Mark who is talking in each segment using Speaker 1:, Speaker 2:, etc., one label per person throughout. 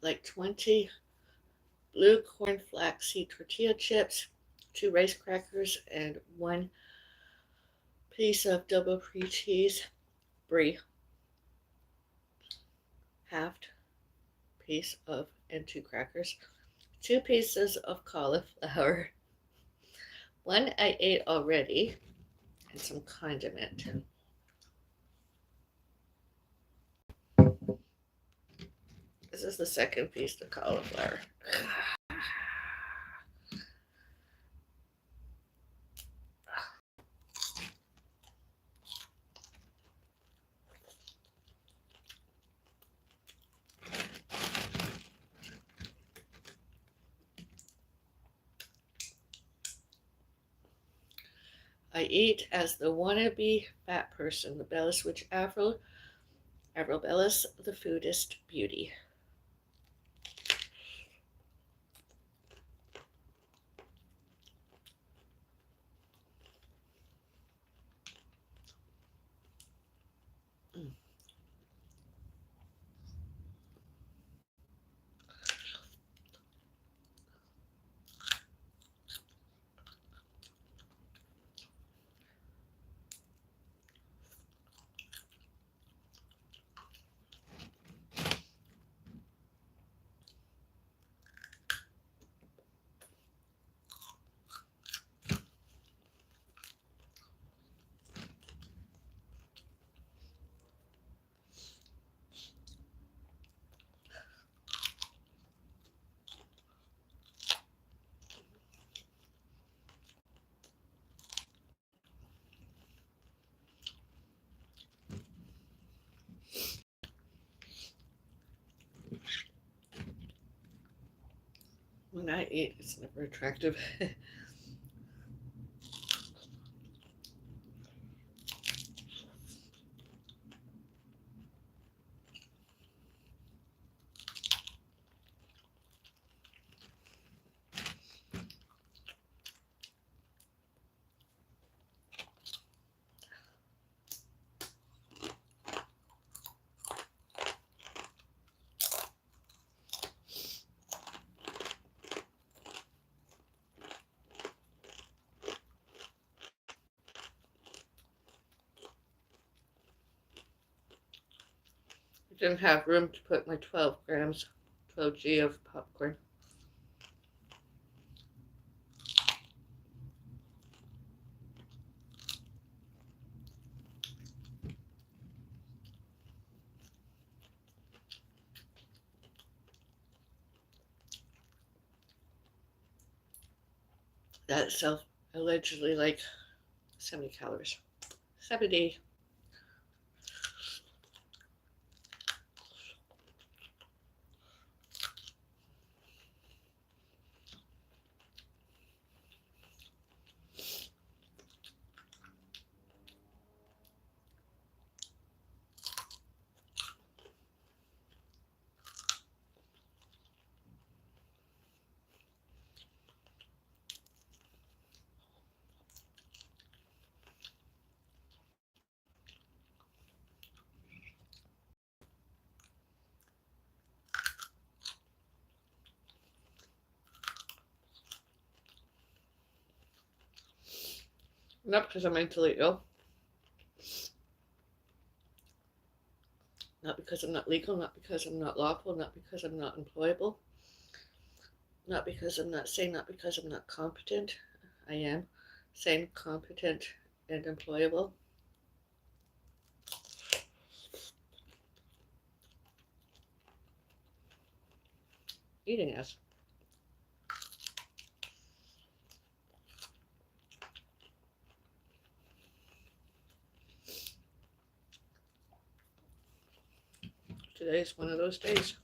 Speaker 1: like 20 blue corn flaxseed tortilla chips, 2 rice crackers, and 1 piece of double cream cheese, brie, halved piece of and 2 crackers, 2 pieces of cauliflower, one I ate already, and some condiment. This is the second piece of cauliflower. I eat as the wannabe fat person, the Bellis Witch Avril, Avril Bellis, the foodist beauty. When I eat, it's never attractive. I didn't have room to put my 12 grams, 12G of popcorn. That itself allegedly like 70 calories. 70. Not because I'm mentally ill. Not because I'm not legal, not because I'm not lawful, not because I'm not employable, not because I'm not sane, not because I'm not competent. I am sane, competent, and employable. Eating ass. Today is one of those days.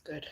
Speaker 1: Good.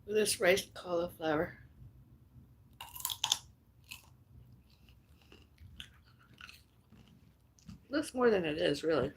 Speaker 1: This riced cauliflower. Looks more than it is, really.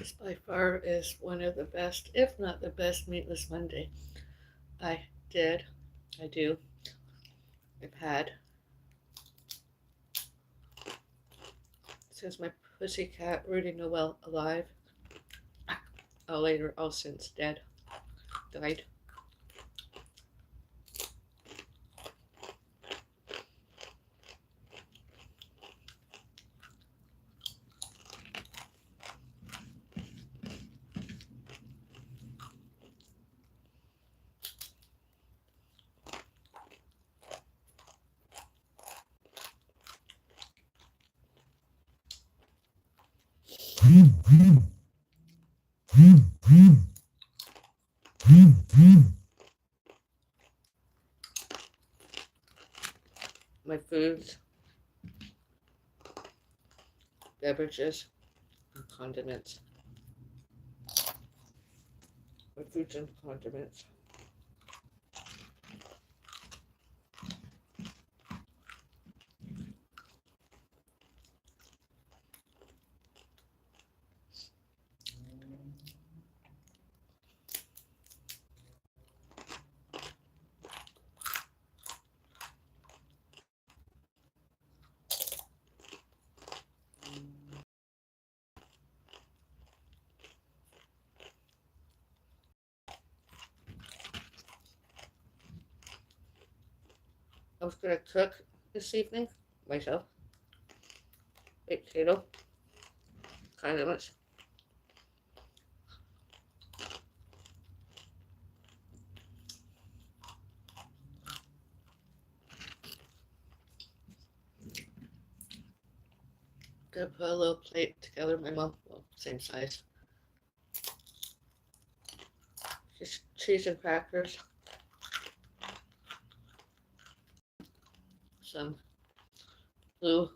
Speaker 1: This by far is one of the best, if not the best, meatless Monday I did. I do. I've had since my pussycat Rudy Noel alive. Later, since died. My foods, beverages, and condiments. My foods and condiments. I was going to cook this evening myself. Baked potato, condiments. Gonna put a little plate together. My mom, well, same size. Just cheese and crackers. Some blue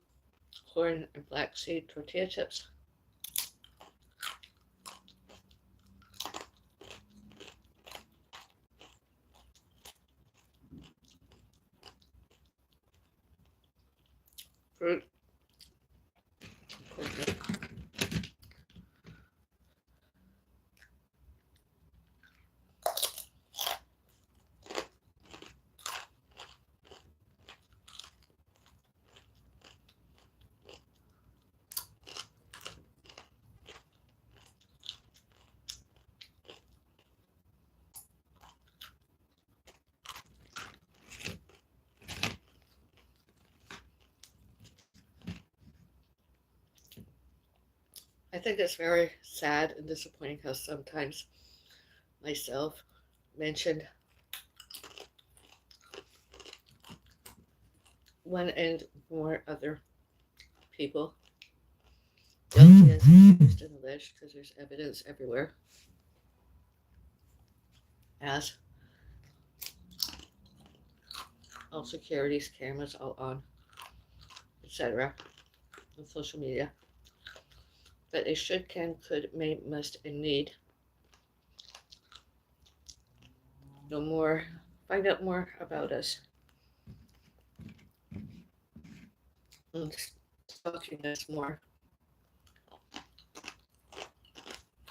Speaker 1: corn and black seed tortilla chips. Fruit. I think it's very sad and disappointing how sometimes myself mentioned one and more other people guilty as accused and alleged, because there's evidence everywhere, as all securities cameras all on, etc. on social media, that they should, can, could, may, must, and need know more, find out more about us, and stalking us more,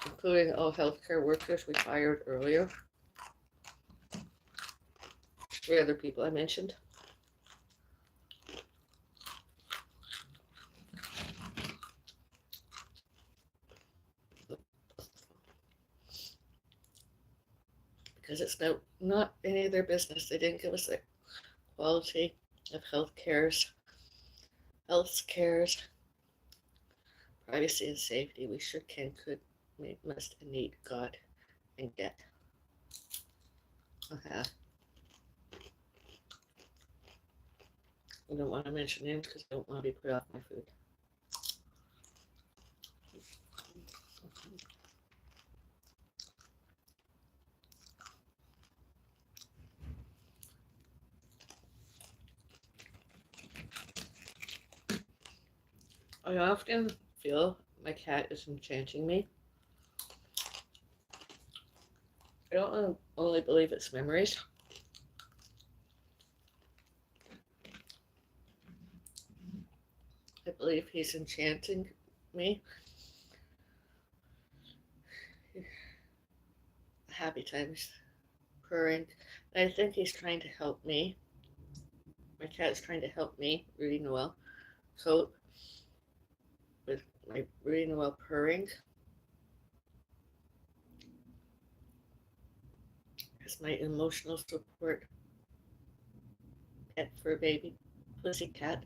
Speaker 1: including all healthcare workers we fired earlier. 3 other people I mentioned. Because it's not any of their business. They didn't give us the quality of health cares, privacy and safety we should, can, could, may, must, and need, got, and get. I don't want to mention names because I don't want to be put off my food. I often feel my cat is enchanting me. I don't only believe it's memories. I believe he's enchanting me. Happy times, purring. And I think he's trying to help me. My cat's trying to help me, Rudy Noel, cope with my Rudy Noel purring. As my emotional support pet for baby pussycat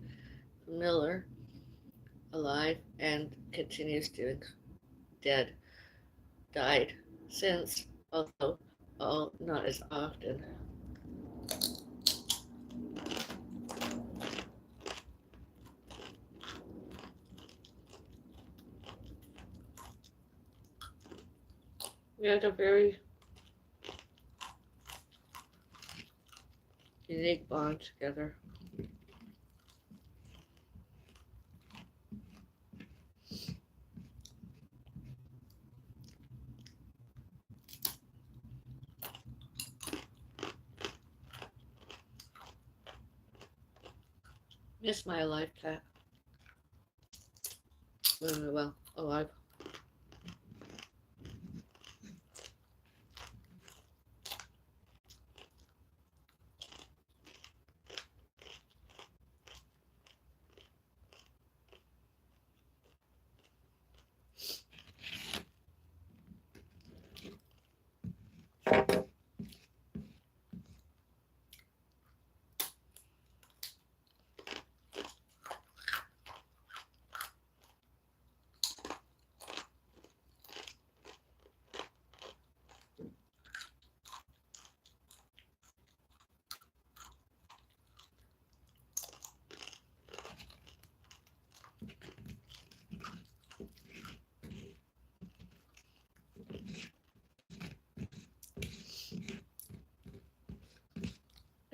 Speaker 1: Miller, alive and continues doing, dead, died since, although all not as often. We had a very unique bond together. Miss my alive cat. Well, alive.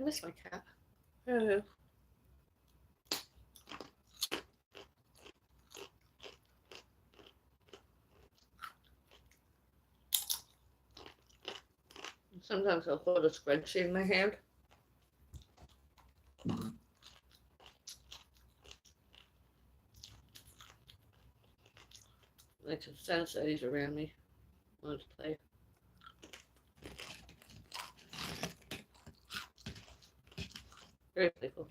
Speaker 1: miss my cat. Hello. Sometimes I'll hold a spreadsheet in my hand. Makes it sense that he's around me. Wants to play. Very playful.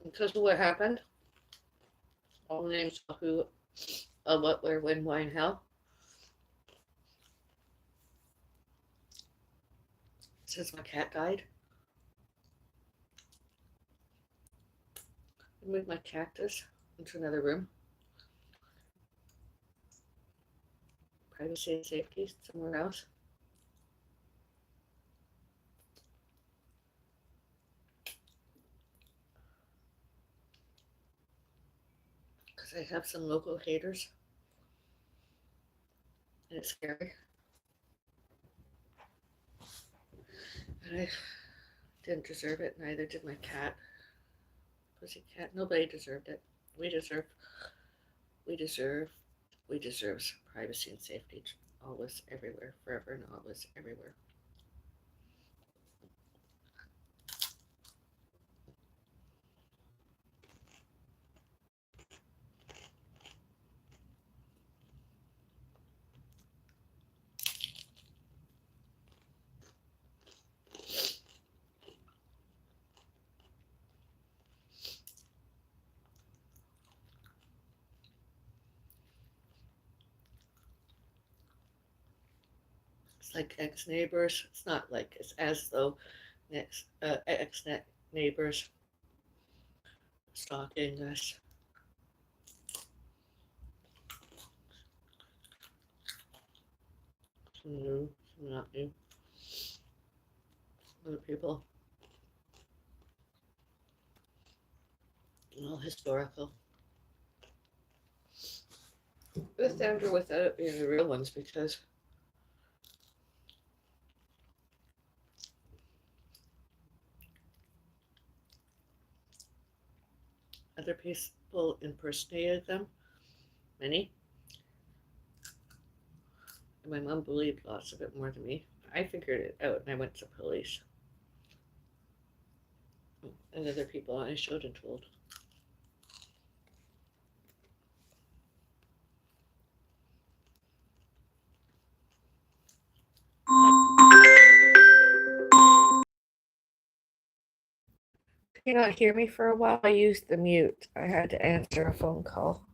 Speaker 1: Because of what happened, all the names of who, what, where, when, why, and how. Since my cat died, I moved my cactus into another room. Privacy and safety somewhere else. Because I have some local haters. And it's scary. And I didn't deserve it, neither did my cat. Pussycat. Nobody deserved it. We deserve privacy and safety. Always, everywhere, forever and always, everywhere. It's like ex-neighbors. It's not like it's as though ex-neighbors stalking us. Some new, some not new. Other people. All historical. With and or without it being the real ones, because other people impersonated them, many. And my mom believed lots of it more than me. I figured it out and I went to police. and other people I showed and told. Can you not hear me for a while? I used the mute. I had to answer a phone call.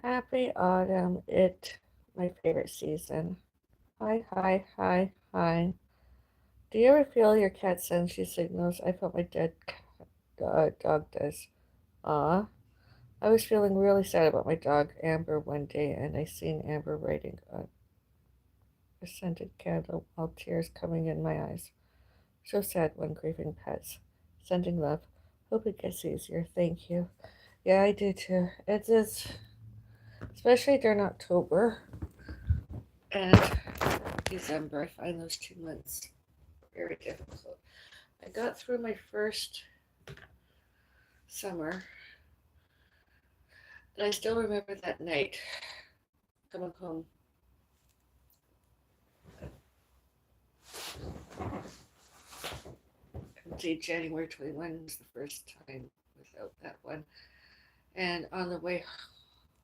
Speaker 1: Happy autumn, my favorite season. Hi, hi, hi, hi. Do you ever feel your cat sends you signals? I felt my dead dog does. Ah, I was feeling really sad about my dog Amber one day, and I seen Amber writing a scented candle, all tears coming in my eyes. So sad when grieving pets. Sending love. Hope it gets easier. Thank you. Yeah, I do too. It is, especially during October and December. I find those 2 months very difficult. I got through my first summer, and I still remember that night coming home. See, January 21 was the first time without that one. And on the way,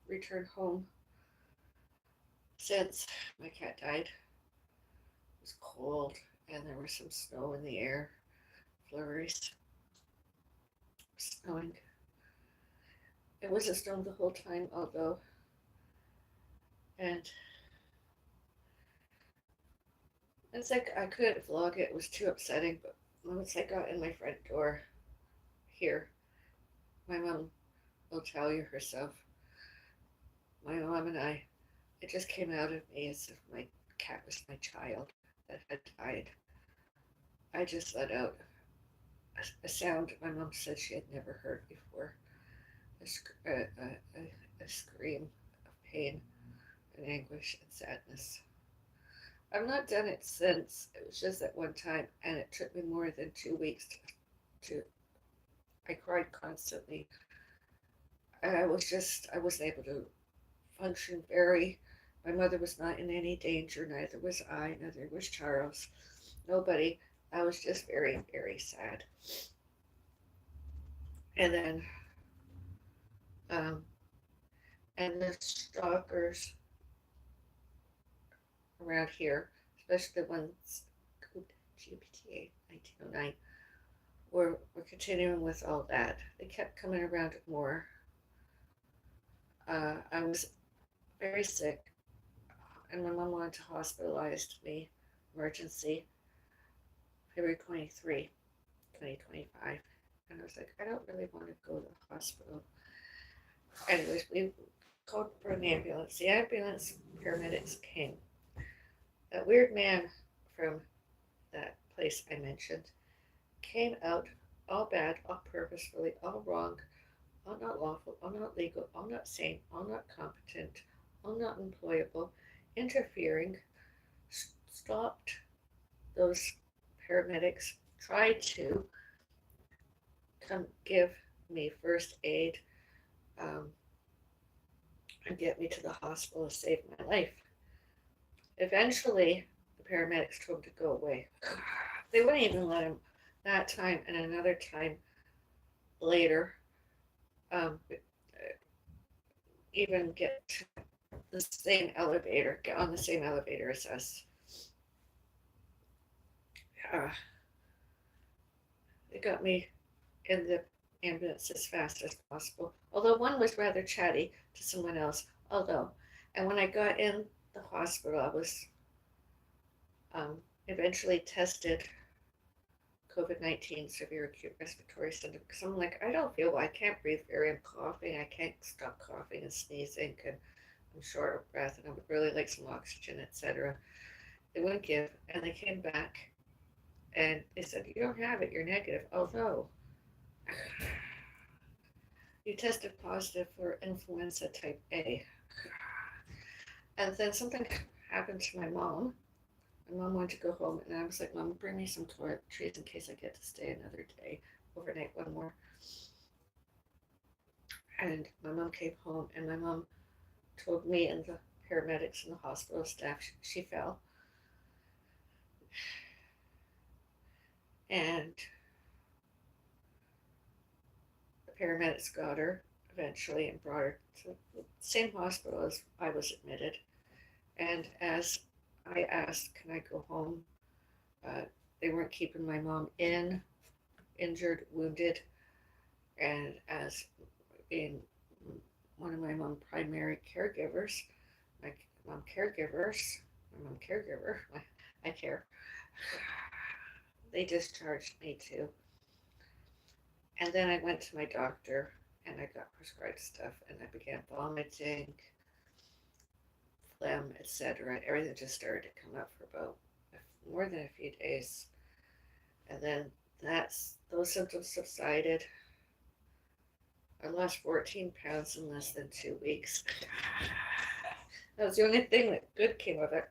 Speaker 1: return home, since my cat died, it was cold and there was some snow in the air, flurries, snowing. It wasn't snowing the whole time, although, and it's like I couldn't vlog it, it was too upsetting, but once I got in my front door here, my mom will tell you herself, my mom and I, it just came out of me as if my cat was my child that had died. I just let out a sound my mom said she had never heard before, a scream of pain and anguish and sadness. I've not done it since. It was just at one time, and it took me more than 2 weeks to I cried constantly. And I wasn't able to function very. My mother was not in any danger, neither was I, neither was Charles. Nobody. I was just very, very sad. And then, um, and the stalkers around here, especially the ones called GPTA 1909, were continuing with all that. They kept coming around more. I was very sick, and my mom wanted to hospitalize me, emergency, February 23, 2025. And I was like, I don't really want to go to the hospital. Anyways, we called for an ambulance. The ambulance paramedics came. A weird man from that place I mentioned came out all bad, all purposefully, all wrong, all not lawful, all not legal, all not sane, all not competent, all not employable, interfering, stopped those paramedics, tried to come give me first aid um, and get me to the hospital to save my life. Eventually, the paramedics told him to go away. They wouldn't even let him that time and another time later even get to the same elevator, get on the same elevator as us. Uh, they got me in the ambulance as fast as possible, although one was rather chatty to someone else. And when I got in the hospital, I was eventually tested COVID-19 severe acute respiratory syndrome because I'm like, I don't feel well. I can't breathe very. I'm coughing. I can't stop coughing and sneezing, and I'm short of breath, and I would really like some oxygen, etc. They wouldn't give, and they came back and they said, you don't have it. You're negative. Although you tested positive for influenza type A. And then something happened to my mom. My mom wanted to go home, and I was like, Mom, bring me some toiletries in case I get to stay another day, overnight one more. And my mom came home, and my mom told me and the paramedics and the hospital staff she fell. And the paramedics got her eventually and brought her to the same hospital as I was admitted. And as I asked, can I go home? Uh, they weren't keeping my mom injured, wounded, and as being one of my mom's primary caregivers, my mom caregivers, my mom caregiver, I care. They discharged me too. And then I went to my doctor and I got prescribed stuff and I began vomiting, phlegm, etc. Everything just started to come up for about more than a few days. And then those symptoms subsided. I lost 14 pounds in less than 2 weeks. That was the only thing that good came of it.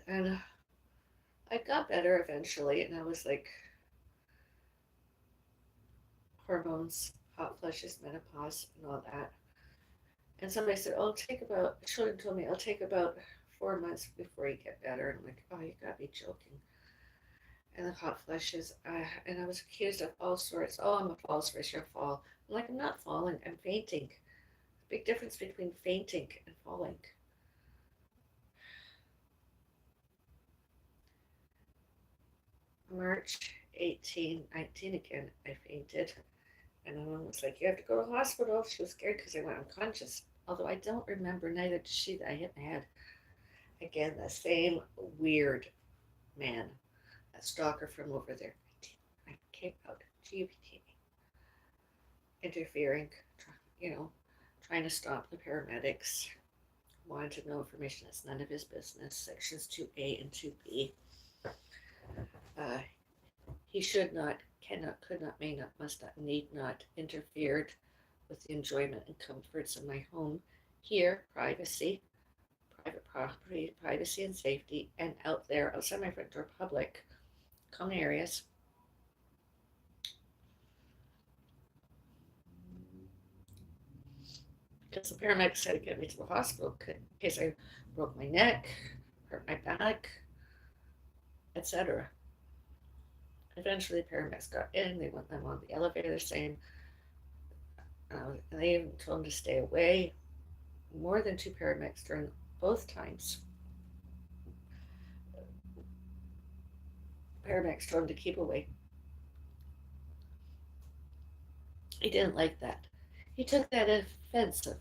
Speaker 1: And I got better eventually, and I was like, hormones, hot flushes, menopause, and all that. And somebody said, "Oh, children told me, it'll take about 4 months before you get better." And I'm like, "Oh, you gotta be joking." And the hot flushes, and I was accused of all sorts. "Oh, I'm a falls risk, you'll fall." I'm like, "I'm not falling, I'm fainting." Big difference between fainting and falling. March 18, 19 again, I fainted. And my mom was like, "You have to go to the hospital." She was scared because I went unconscious. Although I don't remember, neither did she, that I hit my head. Again, the same weird man, that stalker from over there. I came out, GBT, interfering, trying to stop the paramedics. Wanted to know information that's none of his business. Sections 2A and 2B. Uh, he should not, cannot, could not, may not, must not, need not interfered with the enjoyment and comforts of my home. Here, privacy, private property, privacy and safety, and out there, outside my front door, public, common areas. Because the paramedics had to get me to the hospital in case I broke my neck, hurt my back, etc. Eventually, the paramedics got in. They went them on the elevator, saying, and they even told them to stay away. More than 2 paramedics during both times. Paramedics told him to keep away. He didn't like that. He took that offensive.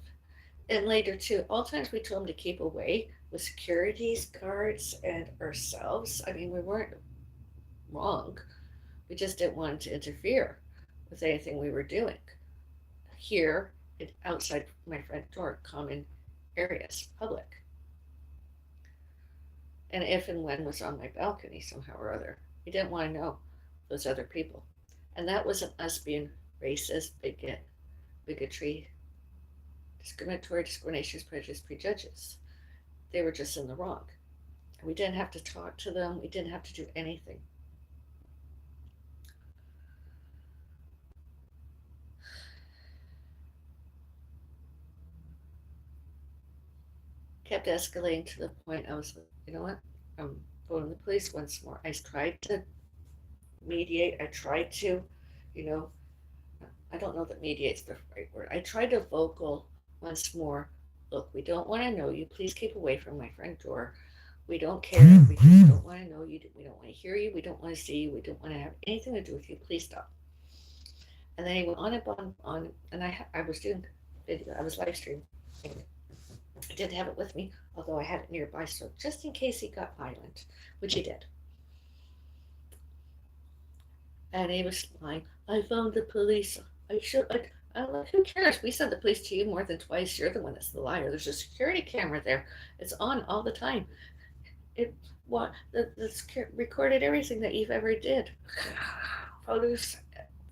Speaker 1: And later, too, all times we told him to keep away with securities, guards, and ourselves. I mean, we weren't wrong. We just didn't want him to interfere with anything we were doing. Here, outside my front door, common areas, public. And if and when was on my balcony somehow or other. We didn't want to know those other people. And that wasn't us being racist, bigotry, discriminatory, discriminations, prejudice, prejudges. They were just in the wrong. And we didn't have to talk to them. We didn't have to do anything. Kept escalating to the point I was like, you know what? I'm phoning the police once more. I tried to mediate. I tried to, you know, I don't know that mediate's the right word. I tried to vocal once more. Look, we don't want to know you. Please keep away from my front door. We don't care. We just don't want to know you. We don't want to hear you. We don't want to see you. We don't want to have anything to do with you. Please stop. And then he went on and on, and I was doing video. I was live streaming. I didn't have it with me, although I had it nearby, so just in case he got violent, which he did. And he was lying. I phoned the police. I'm like, who cares? We sent the police to you more than twice. You're the one that's the liar. There's a security camera there. It's on all the time. It recorded everything that you've ever did. Photos,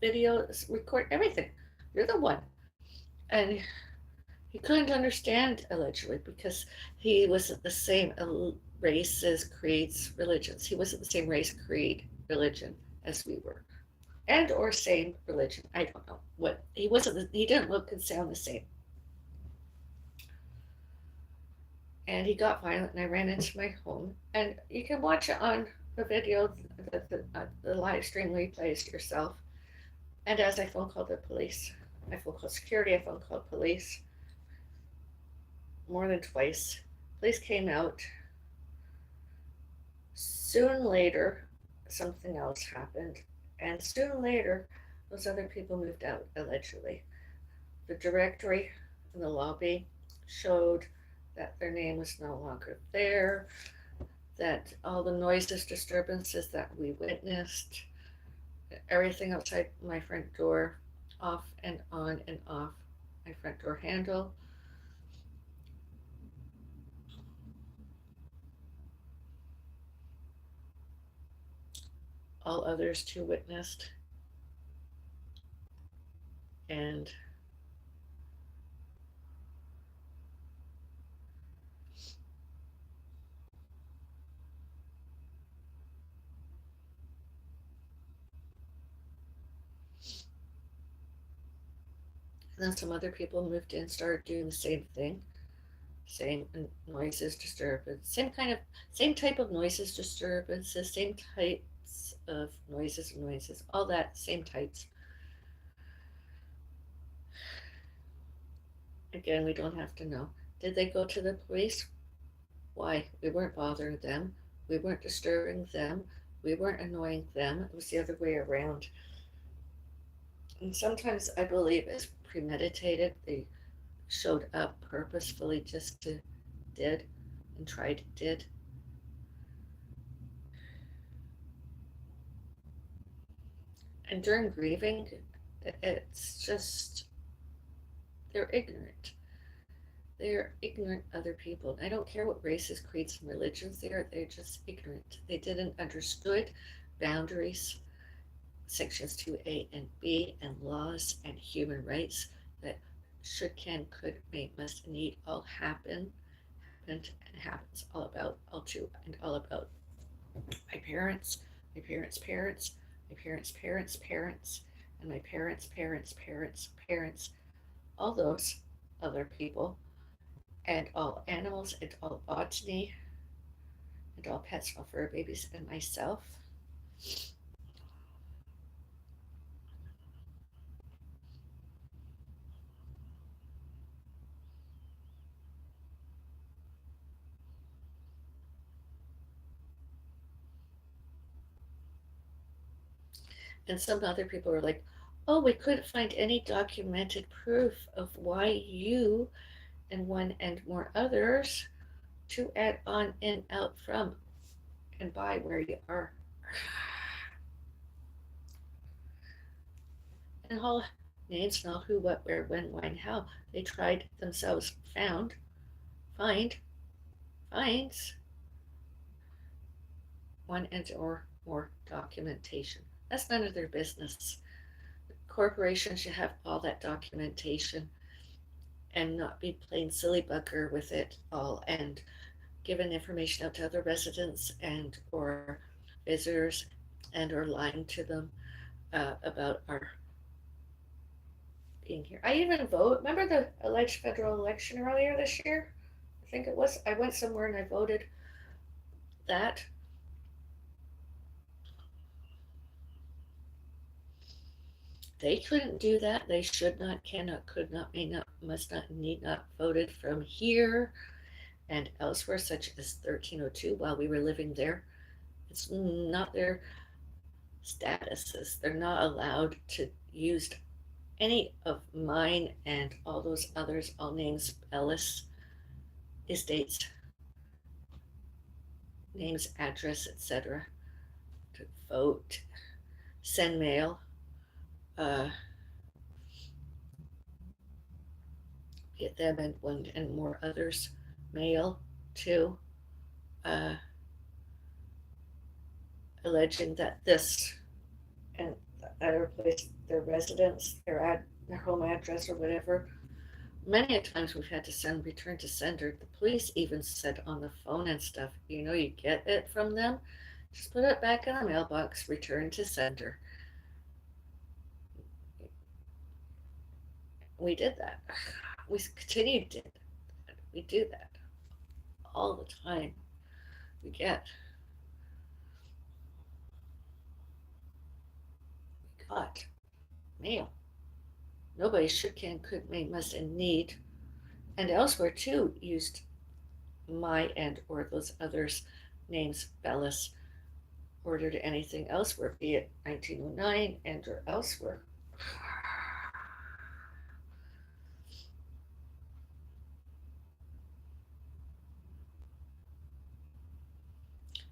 Speaker 1: videos, record everything. You're the one. And he couldn't understand, allegedly, because he wasn't the same races, creeds, religions. He wasn't the same race, creed, religion as we were. and or same religion. I don't know what he wasn't. He didn't look and sound the same. And he got violent, and I ran into my home. And you can watch it on the video, the live stream replays yourself. And as I phone called the police, I phone called security, I phone called police more than twice. Police came out. Soon later, something else happened. And soon later, those other people moved out, allegedly. The directory in the lobby showed that their name was no longer there, that all the noises, disturbances that we witnessed, everything outside my front door, off and on and off my front door handle, all others too witnessed, and then some other people moved in, started doing the same thing, same noises, disturbance, same type of noises, disturbances, same types of noises, all that, same types. Again, we don't have to know. Did they go to the police? Why? We weren't bothering them. We weren't disturbing them. We weren't annoying them. It was the other way around. And sometimes I believe it's premeditated. They showed up purposefully just to did and tried did. And during grieving, it's just, they're ignorant. They're ignorant other people. I don't care what races, creeds, and religions they are, they're just ignorant. They didn't understood boundaries, sections 2A and B, and laws and human rights that should, can, could, may, must, and need all happened and happens, all about, all to, and all about my parents, my parents' parents, my parents' parents' parents, and my parents' parents' parents' parents, all those other people, and all animals, and all botany, and all pets, all fur babies, and myself. And some other people were like, oh, we couldn't find any documented proof of why you and one and more others to add on in, out, from, and by where you are. And all names and all who, what, where, when, why, and how. They tried themselves, found, find, finds, one and or more documentation. That's none of their business. Corporations should have all that documentation and not be plain silly bugger with it all and giving information out to other residents and or visitors and or lying to them about our being here. I even vote. Remember the alleged federal election earlier this year? I think it was. I went somewhere and I voted that. They couldn't do that. They should not, cannot, could not, may not, must not, need not voted from here and elsewhere, such as 1302 while we were living there. It's not their statuses. They're not allowed to use any of mine and all those others, all names, Bellis estates, names, address, etc., to vote, send mail, uh, get them and one and more others mail too, uh, alleging that this and that replaced their residence, their home address or whatever. Many a times we've had to send return to sender. The police even said on the phone and stuff, you get it from them, just put it back in the mailbox, return to sender. We did that. We continue to do that. We do that all the time. We got mail. Nobody should, can, could, may, must, and need, and elsewhere too, used my and or those others' names, Bellis, ordered anything elsewhere, be it 1909 and or elsewhere.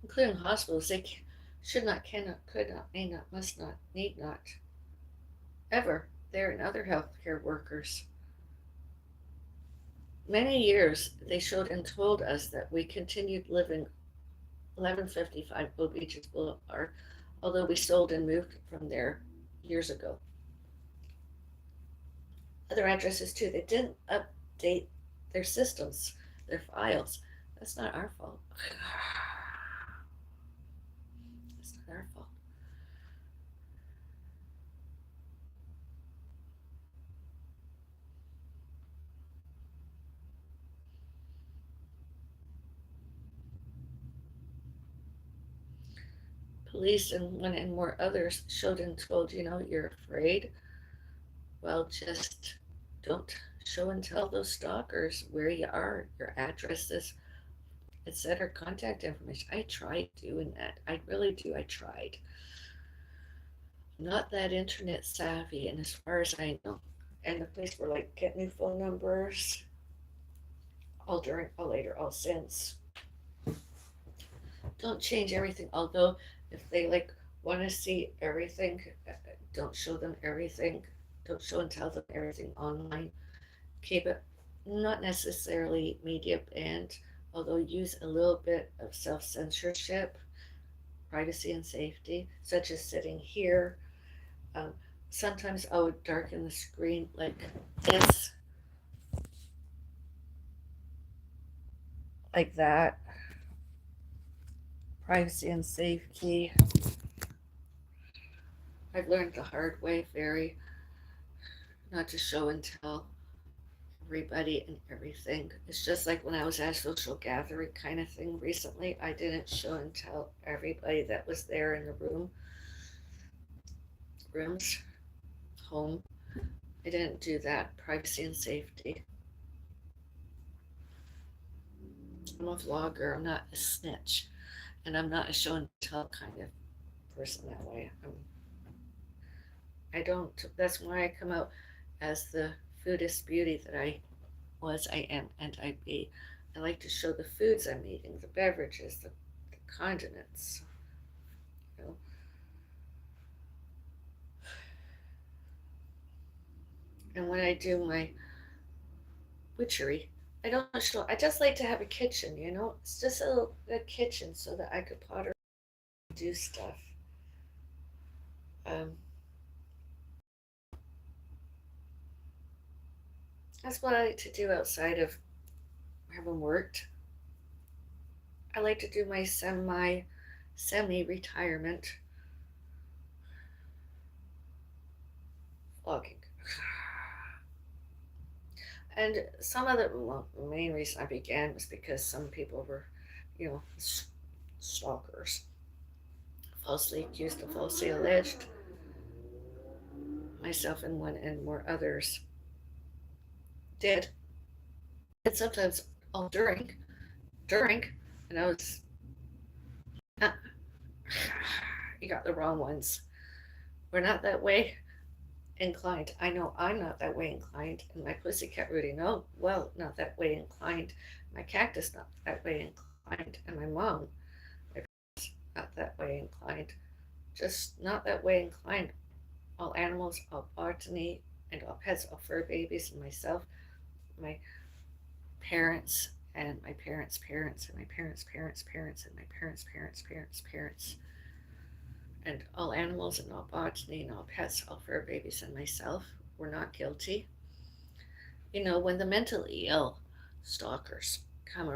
Speaker 1: Including hospitals, they should not, cannot, could not, may not, must not, need not, ever, there and other healthcare workers. Many years they showed and told us that we continued living 1155 Bow Beaches Boulevard, although we sold and moved from there years ago. Other addresses too, they didn't update their systems, their files. That's not our fault. It's not our fault. Police and one and more others showed and told, you're afraid. Well, just don't show and tell those stalkers where you are, your addresses, etc., contact information. I tried doing that. I really do. I tried. I'm not that internet savvy, and as far as I know, and the police were like, get new phone numbers, all during, all later, all since. Don't change everything. Although, if they like want to see everything, don't show them everything. Don't show and tell them everything online. Keep it not necessarily media banned, although use a little bit of self censorship, privacy, and safety, such as sitting here. Um, Sometimes I would darken the screen like this, like that. Privacy and safety. I've learned the hard way, very, not to show and tell everybody and everything. It's just like when I was at a social gathering kind of thing recently. I didn't show and tell everybody that was there in the rooms, home. I didn't do that. Privacy and safety. I'm a vlogger. I'm not a snitch, and I'm not a show and tell kind of person that way. I don't. That's why I come out as the foodist beauty that I was, I am, and I be. I like to show the foods I'm eating, the beverages, the condiments. You know, and when I do my witchery, I don't show. I just like to have a kitchen. It's just a kitchen so that I could potter and do stuff. Um, that's what I like to do outside of having worked. I like to do my semi retirement vlogging. And some of the main reason I began was because some people were, you know, stalkers, falsely accused and falsely alleged, myself and one and more others did. And sometimes all during, and I was, uh, you got the wrong ones. We're not that way inclined. I know I'm not that way inclined, and my pussycat Rudy, no, well, not that way inclined. My cactus, not that way inclined, and my mom, not that way inclined. Just not that way inclined. All animals, all botany, and all pets, all fur babies, and myself, my parents, and my parents' parents, and my parents' parents' parents, and my parents' parents' parents' parents, and all animals, and all botany, and all pets, all fur babies, and myself were not guilty. When the mentally ill stalkers came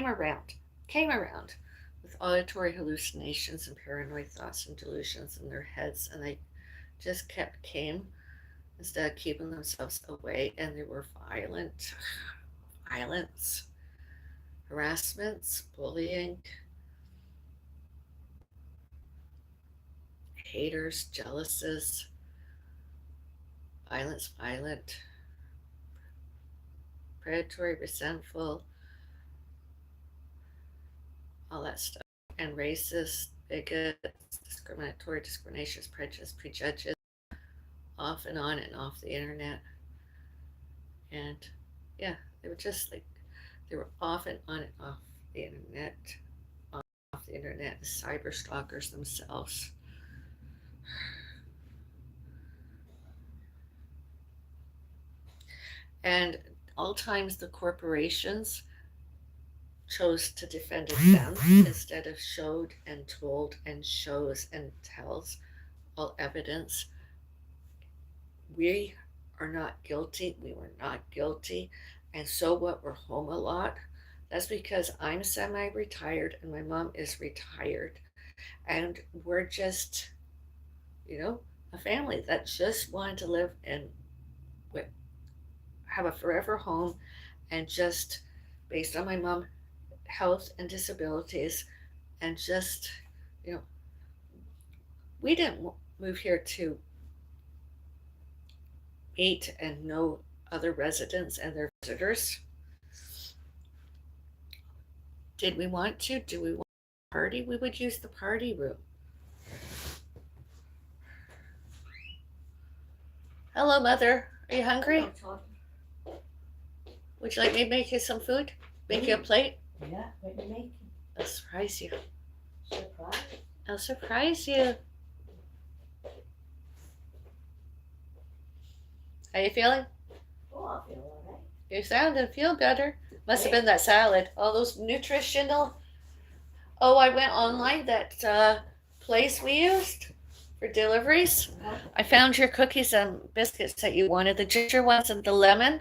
Speaker 1: around, came around with auditory hallucinations and paranoid thoughts and delusions in their heads, and they just came. instead of keeping themselves away, and they were violence, harassments, bullying, haters, jealouses, violent, predatory, resentful, all that stuff, and racist, bigots, discriminatory, discriminations, prejudice, prejudges, off and on and off the internet. And yeah, they were just like, they were off and on and off the internet, off the internet, cyber stalkers themselves. And all times the corporations chose to defend them instead of showed and told and shows and tells all evidence. We are not guilty. We were not guilty. And so what? We're home a lot. That's because I'm semi retired and my mom is retired. And we're just, you know, a family that just wanted to live and have a forever home, and just based on my mom health and disabilities, and just, you know, we didn't move here to meet and know other residents and their visitors. Did we want to? Do we want to party? We would use the party room. Hello, Mother. Are you hungry? Would you like me to make you some food? Make you a plate?
Speaker 2: Yeah, what are you making?
Speaker 1: I'll surprise you.
Speaker 2: Surprise?
Speaker 1: I'll surprise you. How you feeling?
Speaker 2: Oh, I feel all right.
Speaker 1: You sound and feel better. Must have been that salad. All those nutritional. Oh, I went online, that place we used for deliveries. I found your cookies and biscuits that you wanted, the ginger ones and the lemon.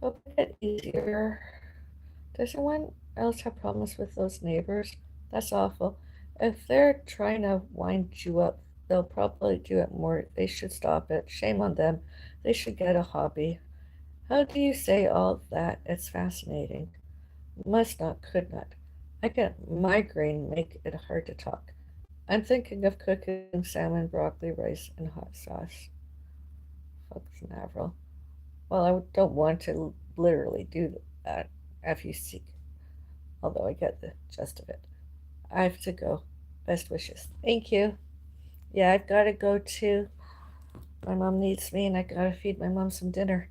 Speaker 1: Hope it get easier. Does anyone else have problems with those neighbors? That's awful. If they're trying to wind you up, they'll probably do it more. They should stop it. Shame on them. They should get a hobby. How do you say all that? It's fascinating. Must not, could not. I get migraine, make it hard to talk. I'm thinking of cooking salmon, broccoli, rice, and hot sauce. Fucks and Avril. Well, I don't want to literally do that if you seek, although I get the gist of it. I have to go. Best wishes. Thank you. Yeah, I've got to go too. My mom needs me, and I gotta feed my mom some dinner.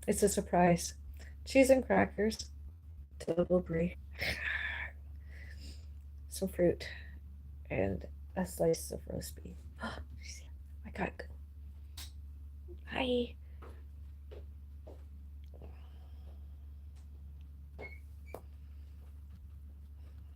Speaker 1: It's a surprise. Cheese and crackers, double brie, some fruit, and a slice of roast beef. I gotta go. Bye.